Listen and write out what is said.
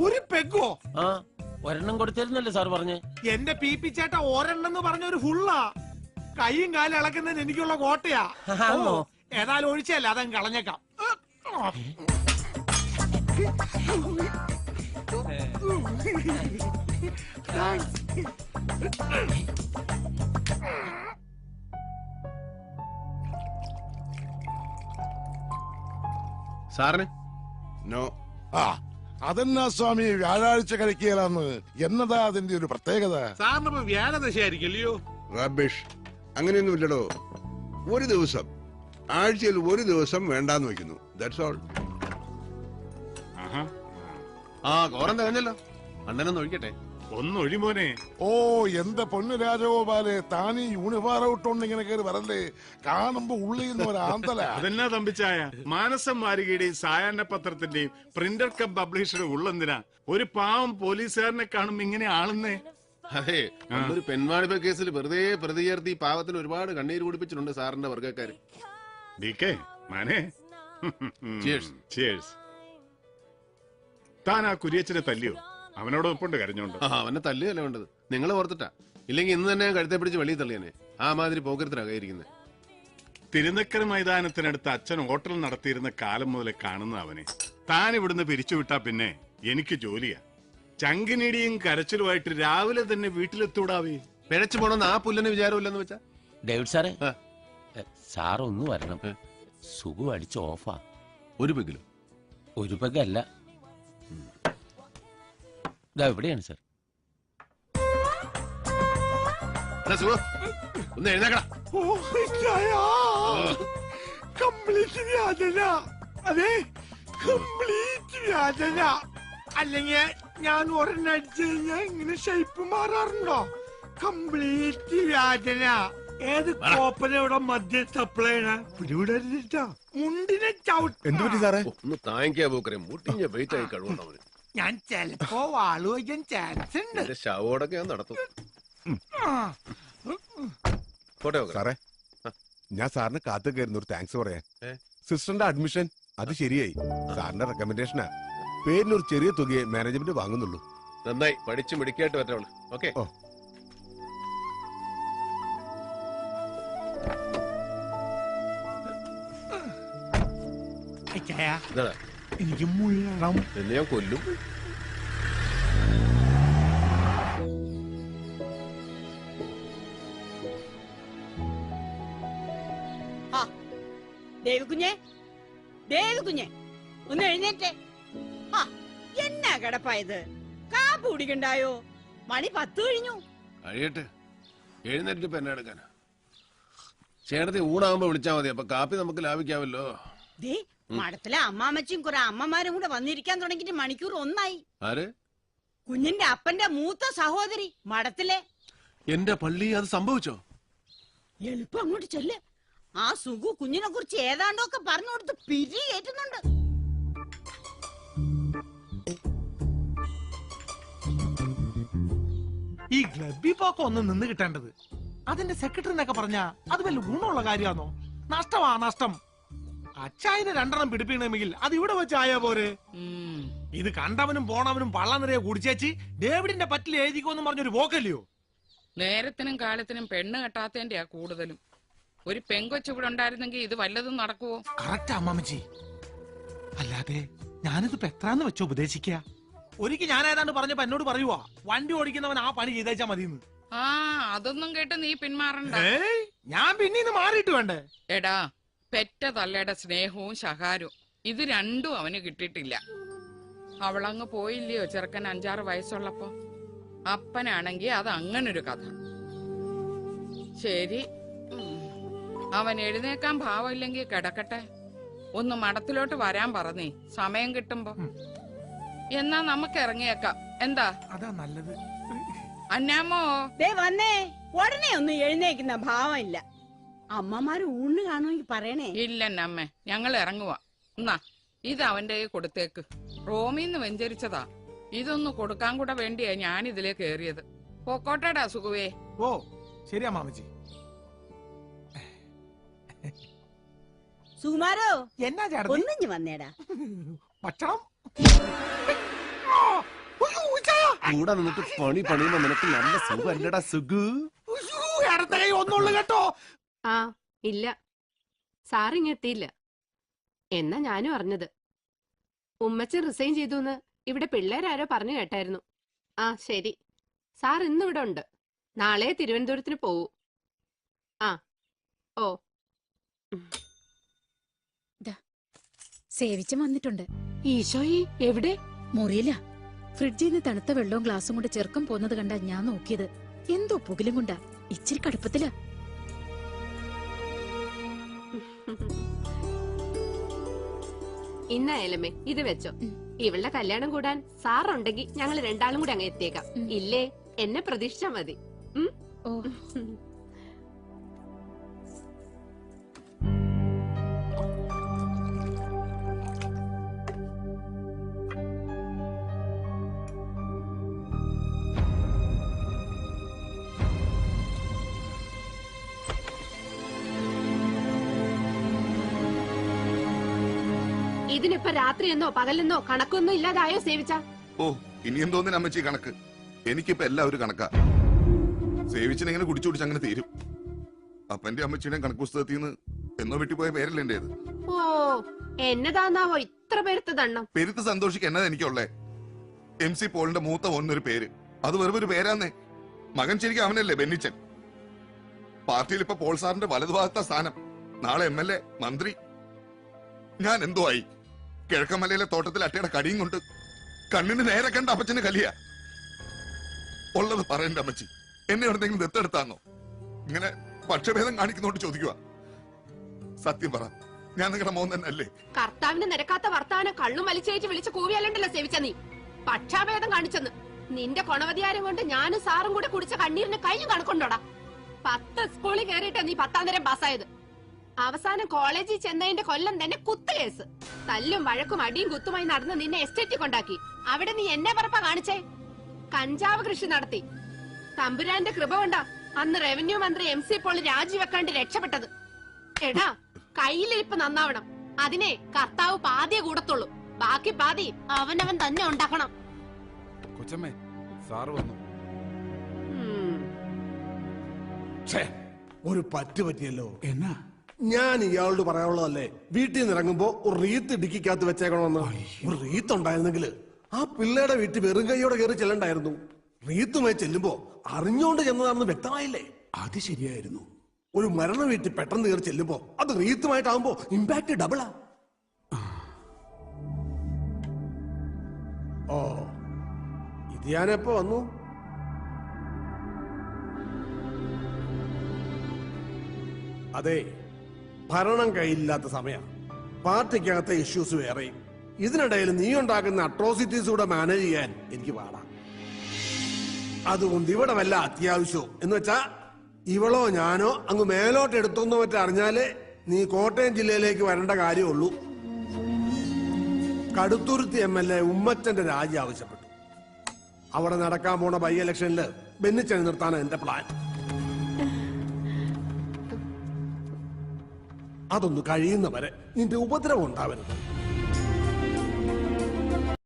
ഒരു പെഗോ? ഒരെണ്ണം കൊടുത്തിരുന്നല്ലേ സാർ പറഞ്ഞേ? എന്റെ പി ചേട്ട ഒരെണ്ണെന്ന് പറഞ്ഞ ഒരു ഫുള്ളാ. കൈയും കാലും ഇളക്കുന്നതിന് എനിക്കുള്ള കോട്ടയാ. ഏതായാലും ഒഴിച്ചല്ല, അതങ്ങ് കളഞ്ഞേക്കാം. സാറിന് നോ. അതെന്നാ സ്വാമി വ്യാഴാഴ്ച കഴിക്കുകയെന്ന്? എന്നതാ അതിന്റെ ഒരു പ്രത്യേകത? സാറിന് വ്യാഴദശയായിരിക്കല്ലയോ? റബിഷ്, അങ്ങനെയൊന്നും ഇല്ലടോ. ഒരു ദിവസം, ആഴ്ചയിൽ ഒരു ദിവസം വേണ്ടാന്ന് വെക്കുന്നു. That's all. കോറം തികഞ്ഞല്ലോ. അണ്ണനൊന്ന് ഒഴിക്കട്ടെ. ഒന്നൊഴിമോനെ. ഓ എന്റെ പൊന്നു രാജഗോപാലെ, താനീ യൂണിഫോം ഇട്ടോണ്ട് ഇങ്ങനെ കയറി വരല്ലേ? കാണുമ്പോ ഉള്ളിന്ന് ഒരു ആന്തല. അതെന്നാ തമ്പിച്ചായ, മാനസം മാരികയുടെയും സായാഹ്ന പത്രത്തിന്റെയും പ്രിന്റർ കം പബ്ലിഷറുടെ ഉള്ളെന്തിനാ ഒരു പാവം പോലീസുകാരനെ കാണുമ്പോ ഇങ്ങനെ ആളുന്നേ? അതെ, ഒരു പെൺവാണിഭ കേസിൽ വെറുതെ പ്രതി ചേർത്തി പാവത്തിന് ഒരുപാട് കണ്ണീര് കുടിപ്പിച്ചിട്ടുണ്ട് സാറിന്റെ വർഗ്ഗക്കാര്. താൻ ആ കുരിയച്ചനെ തല്ലിയോ? അവനോട് ഒപ്പുണ്ട് കരഞ്ഞോണ്ട്. അവനെ തല്ലിയല്ല വേണ്ടത്, നിങ്ങളെ ഓർത്തിട്ടാ. ഇല്ലെങ്കിൽ ഇന്ന് തന്നെ കഴുത്തെ പിടിച്ച് വെളിയിൽ തള്ളിയനെ. ആ മാതിരി പോക്കരത്തിലാകായിരിക്കുന്നത്. തിരുനക്കര മൈതാനത്തിനടുത്ത് അച്ഛൻ ഹോട്ടൽ നടത്തിയിരുന്ന കാലം മുതലേ കാണുന്ന അവനെ താൻ ഇവിടുന്ന് പിരിച്ചുവിട്ടാ പിന്നെ എനിക്ക് ജോലിയാ. ചങ്കിനിടിയും കരച്ചിലുമായിട്ട് രാവിലെ തന്നെ വീട്ടിലെത്തൂടാവേ. പിഴച്ചു പോണെന്ന് ആ പുല്ലന് വിചാരമില്ലെന്ന് വെച്ചാ. ഡേവിഡ് സാറേ, സാർ ഒന്ന് വരണം. സുഖം അടിച്ച് ഓഫാ. ഒരു പെഗിലോ? ഒരു പെഗല്ല, എവിടെയാണ് സാർ? ഒന്ന് എഴുന്നേക്കടാ. കംപ്ലീറ്റ് വ്യാജന. അതെ, കംപ്ലീറ്റ് വ്യാജന. അല്ലെങ്കിൽ ഞാൻ ഒരെണ്ണം അടിച്ചു കഴിഞ്ഞാൽ ഇങ്ങനെ ഷേപ്പ് മാറാറുണ്ടോ? കംപ്ലീറ്റ് വ്യാജന. ഏത് കോപ്പനയുടെ മദ്യം സപ്ലൈ പിടിവിടരുതിട്ടോ. മുണ്ടിനെ ചവിട്ട്. എന്ത് പറ്റി സാറേ? ഒന്ന് താങ്ങിക്കാ പോക്കരെ, മുട്ടിഞ്ഞ വെയിറ്റ് ആയി കഴിവുണ്ടവന്. ഞാൻ ചെലപ്പോ വാളു വയ്ക്കാൻ ചാൻസ് ഉണ്ട്. ശവോടൊക്കെ ഞാൻ നടത്തും. സാറേ, ഞാൻ സാറിന് കാത്തു കയറുന്ന ഒരു താങ്ക്സ് പറയാൻ. സിസ്റ്ററിന്റെ അഡ്മിഷൻ അത് ശരിയായി. സാറിന്റെ റെക്കമെൻഡേഷനാ. പേരിനൊരു ചെറിയ തുകയെ മാനേജ്മെന്റ് വാങ്ങുന്നുള്ളൂ. നന്നായി പഠിച്ചു മിടിക്കായിട്ട് പറ്റുള്ളൂ. ഓക്കെ. എനിക്ക് മുള്ളണം. എന്നെ ഞാൻ കൊല്ലും. ദേവികുഞ്ഞെ, ദേവികുഞ്ഞെ, ഒന്ന് എഴുന്നേറ്റേ. എന്നാ കിടപ്പായത്? കാപ്പ് കുടിക്കണ്ടായോ? മണി 10 കഴിഞ്ഞു. കഴിയട്ടെ, എഴുന്നേറ്റ് പെന്നെ എടുക്കാനാ. ചേട്ടത്തി ഊണാകുമ്പോ വിളിച്ചാ മതി, അപ്പൊ കാപ്പി നമുക്ക് ലാഭിക്കാമല്ലോ. മഠത്തിലെ അമ്മാമ്മച്ചും കുറെ അമ്മമാരും കൂടെ വന്നിരിക്കാൻ തുടങ്ങിട്ട് മണിക്കൂർ 1 ആയി. ആര്? കുഞ്ഞിന്റെ അപ്പന്റെ മൂത്ത സഹോദരി മഠത്തിലെ. എന്റെ പള്ളി അത് സംഭവിച്ചോ? എളുപ്പം അങ്ങോട്ട് ചെല്ല്. ആ സുഖു കുഞ്ഞിനെ കുറിച്ച് ഏതാണ്ടൊക്കെ പറഞ്ഞു കൊടുത്ത് പിരി കയറ്റുന്നുണ്ട്. ഈ ക്ലബി പോക്ക ഒന്ന് നിന്ന് കിട്ടേണ്ടത്. അതിന്റെ സെക്രട്ടറി എന്നൊക്കെ പറഞ്ഞാ അത് വല്ല ഗുണമുള്ള കാര്യമാണോ? നഷ്ടമാ നഷ്ടം. അച്ചായന് 2 പിടിപ്പിക്കണമെങ്കിൽ അത് ഇവിടെ വെച്ചായാ പോരെ? ഇത് കണ്ടവനും പോണവനും പള്ള നിറയെ കുടിച്ചേച്ച് ഡേവിഡിന്റെ പറ്റിൽ എഴുതിക്കോന്നും പറഞ്ഞൊരു പോക്കല്ലയോ? നേരത്തിനും കാലത്തിനും പെണ്ണ് കെട്ടാത്തതിന്റെയാ കൂടുതലും. ഒരു പെങ്കൊച്ചു ഇവിടെ ഉണ്ടായിരുന്നെങ്കിൽ ഇത് വല്ലതും നടക്കുവോ? കറക്റ്റ് അമ്മമ്മച്ചി. അല്ലാതെ ഞാനിത് എത്രാന്ന് വെച്ചോ ഉപദേശിക്ക? ഒരിക്കൽ ഞാൻ ഏതാണ്ട് പറഞ്ഞപ്പോ എന്നോട് പറയുവാ, വണ്ടി ഓടിക്കുന്നവൻ ആ പണി ചെയ്തേച്ചാ മതിയെന്ന്. അതൊന്നും കേട്ട് നീ പിന്മാറണ്ട. ഞാൻ പിന്നീന്ന് മാറിയിട്ട് വേണ്ടേ? എടാ, പെറ്റ തള്ളയുടെ സ്നേഹവും ശകാരവും ഇത് രണ്ടും അവന് കിട്ടിയിട്ടില്ല. അവളങ്ങ് പോയില്ലയോ ചെറുക്കൻ 5-6 വയസ്സുള്ളപ്പോ. അപ്പനാണെങ്കി അത് അങ്ങനൊരു കഥ. ശരി, അവൻ എഴുന്നേക്കാൻ ഭാവമില്ലെങ്കിൽ കിടക്കട്ടെ. ഒന്ന് മഠത്തിലോട്ട് വരാൻ പറഞ്ഞേ, സമയം കിട്ടുമ്പോ. എന്നാ നമുക്ക് ഇറങ്ങിയേക്കാം. എന്താ? അതാ നല്ലത്. അന്നാമോ വന്നേ. ഉടനെ ഒന്നും എഴുന്നേക്കുന്ന ഭാവമില്ല. അമ്മമാര് ഊണ് കാണുമെങ്കിൽ പറയണേ. ഇല്ലെന്നമ്മേ, ഞങ്ങൾ ഇറങ്ങുവാ. എന്നാ ഇത് അവന്റെ കൊടുത്തേക്ക്. റോമിന്ന് വെഞ്ചരിച്ചതാ. ഇതൊന്ന് കൊടുക്കാൻ കൂടെ വേണ്ടിയാ ഞാൻ ഇതിലേ കേറിയത്. പൊക്കോട്ടടാ സുഖുവേ. ഓ ശരിയാ മാമച്ചി. സുകുമാരോ, എന്നാ ചേട്ടാ ഒന്നിഞ്ഞു വന്നേടാ. ഭക്ഷണം കൂടെ നിന്നിട്ട് പണി പണിയുമ്പോ നിനക്ക് നല്ല സുഖല്ലടാ സുഖു. അടുത്ത കൈ ഒന്നുള്ളു കേട്ടോ. ആ ഇല്ല, സാറിങ് എത്തിയില്ല എന്നാ ഞാനും അറിഞ്ഞത്. ഉമ്മച്ചൻ റിസൈൻ ചെയ്തു ഇവിടെ പിള്ളേരാരോ പറഞ്ഞു കേട്ടായിരുന്നു. ആ ശരി, സാർ ഇന്നിവിടെ ഉണ്ട്. നാളെ തിരുവനന്തപുരത്തിന് പോവൂ. ആ ഓ. സേവിച്ചൻ വന്നിട്ടുണ്ട്. ഈശോയി, എവിടെ? മുറിയില്ല. ഫ്രിഡ്ജിൽ നിന്ന് തണുത്ത വെള്ളവും ഗ്ലാസും കൊണ്ട് ചെറുക്കം പോകുന്നത് കണ്ടാ ഞാൻ നോക്കിയത്. എന്തോ പുകിലും കൊണ്ടാ, ഇച്ചിരി കടുപ്പത്തില. ഇന്നായാലമ്മേ ഇത് വെച്ചോ. ഇവളുടെ കല്യാണം കൂടാൻ സാറുണ്ടെങ്കിൽ ഞങ്ങൾ രണ്ടാളും കൂടി അങ്ങ് എത്തിയേക്കാം. ഇല്ലേ എന്നെ പ്രതീക്ഷിച്ചാ മതി. ഓ ഇതിനിപ്പോ രാത്രിയെന്നോ പകലെന്നോ കണക്കൊന്നും ഇല്ലാതായോ സേവിച്ച? ഓ ഇനി എന്തോന്നിന് അമ്മച്ചി കണക്ക്? എനിക്കിപ്പോ എല്ലാവരും കണക്കാ. സേവിച്ചിനെങ്ങനെ കുടിച്ചു കുടിച്ച് അങ്ങനെ തീരും. അപ്പന്റെ അമ്മച്ചിയുടെയും കണക്ക് പുസ്തകത്തിൽ നിന്ന് എന്നോ വെട്ടിപ്പോയ പേരല്ലേ എന്റേത്. ഓ എന്നതാന്നാവോ ഇത്ര പെരുത്ത ദണ്ണം? പെരുത്ത് സന്തോഷിക്ക് എന്നതാ എനിക്കുള്ളേ. MC പോളിന്റെ മൂത്ത ഒന്നൊരു പേര്, അത് വെറും ഒരു പേരാന്നേ. മകൻ ശരിക്കും അവനല്ലേ ബെന്നിച്ചൻ. പാർട്ടിയിൽ ഇപ്പൊ പോൾ സാറിന്റെ വലതുഭാഗത്ത സ്ഥാനം, നാളെ MLA മന്ത്രി. ഞാൻ എന്തോ ആയി. കിഴക്കമലയിലെ തോട്ടത്തിൽ അട്ടയുടെ കടിയും കൊണ്ട് കണ്ണിന് നേരെ കണ്ട അപ്പച്ചന് കലിയ. ഉള്ളത് പറയണ്ട അമ്മച്ചി, എന്നെ എവിടെന്തെങ്കിലും ദത്തെടുത്താന്നോ? ഇങ്ങനെ പക്ഷഭേദം കാണിക്കുന്നോണ്ട് ചോദിക്കുക. സത്യം പറ, ഞാൻ നിങ്ങളുടെ മോൻ തന്നെ അല്ലേ? കർത്താവിന് നിരക്കാത്ത വർത്താനം കള്ളും വലിച്ചേറ്റ് വിളിച്ച് കൂവിയാലണ്ടല്ലോ സേവിച്ച നീ. പക്ഷാഭേദം കാണിച്ചെന്ന്. നിന്റെ കൊണവധികാരം കൊണ്ട് ഞാനും സാറും കൂടെ കുടിച്ച കണ്ണീരിന് കഴിഞ്ഞു കണക്കുണ്ടോടാ. 10 സ്കൂളിൽ കയറിയിട്ടാ നീ 10ാം തരം പാസ്സായത്. അവസാനം കോളേജിൽ ചെന്നതിന്റെ കൊല്ലം തന്നെ കുത്തുകേസ്. തല്ലും വഴക്കും അടിയും കുത്തുമായി നടന്ന് നിന്നെ എസ്റ്റേറ്റിൽ കൊണ്ടാക്കി. അവിടെ നീ എന്നെ പറപ്പാ കാണിച്ചേ. കഞ്ചാവ് കൃഷി നടത്തി. തമ്പുരാന്റെ കൃപ കൊണ്ടാ അന്ന് റവന്യൂ മന്ത്രി MC പോൾ രാജിവെക്കാണ്ട് രക്ഷപ്പെട്ടത്. എടാ, കയ്യിലിരിപ്പ് നന്നാവണം. അതിനെ കർത്താവ് പാതിയെ കൂടത്തുള്ളൂ. ബാക്കി പാതി അവനവൻ തന്നെ ഉണ്ടാക്കണം. കൊച്ചമ്മേ, സാറ് വന്നു. ഒരു പറ്റിയല്ലോ. എന്നാ ഞാൻ ഇയാളോട് പറയാനുള്ളതല്ലേ, വീട്ടിൽ നിന്ന് ഇറങ്ങുമ്പോ ഒരു റീത്ത് ഇടുക്കിക്കകത്ത് വെച്ചേക്കണമെന്ന്. ഒരു റീത്ത് ഉണ്ടായിരുന്നെങ്കിൽ ആ പിള്ളേരുടെ വീട്ടിൽ വെറും കൈയോടെ കയറി ചെല്ലണ്ടായിരുന്നു. റീത്തുമായി ചെല്ലുമ്പോ അറിഞ്ഞോണ്ട് ചെന്നതാണെന്ന് വ്യക്തമായില്ലേ? അത് ശരിയായിരുന്നു. ഒരു മരണ വീട്ടിൽ പെട്ടെന്ന് കയറി ചെല്ലുമ്പോ അത് റീത്തുമായിട്ടാവുമ്പോ ഇമ്പാക്ട് ഡബിളാ. ഓ, ഇത് ഞാനെപ്പോ വന്നു? അതെ, ഭരണം കയ്യിലില്ലാത്ത സമയം. പാർട്ടിക്കകത്തെ ഇഷ്യൂസ് വേറെയും. ഇതിനിടയിൽ നീ ഉണ്ടാക്കുന്ന അട്രോസിറ്റീസ് കൂടെ മാനേജ് ചെയ്യാൻ എനിക്ക് പാടാം. അതുകൊണ്ട് ഇവിടെ വല്ല അത്യാവശ്യവും എന്ന് വെച്ചാ ഇവളോ ഞാനോ അങ്ങ് മേലോട്ട് എടുത്തൊന്നോ മറ്റോ അറിഞ്ഞാലേ നീ കോട്ടയം ജില്ലയിലേക്ക് വരേണ്ട കാര്യമുള്ളൂ. കടുത്തുരുത്തി MLA ഉമ്മച്ചന്റെ രാജി ആവശ്യപ്പെട്ടു. അവിടെ നടക്കാൻ പോണ ബൈ ഇലക്ഷനില് ബെന്നിച്ചനെ നിർത്താനാണ് എന്റെ പ്ലാൻ. അതൊന്ന് കഴിയുന്നവരെ നിന്റെ ഉപദ്രവം ഉണ്ടാവരുത്.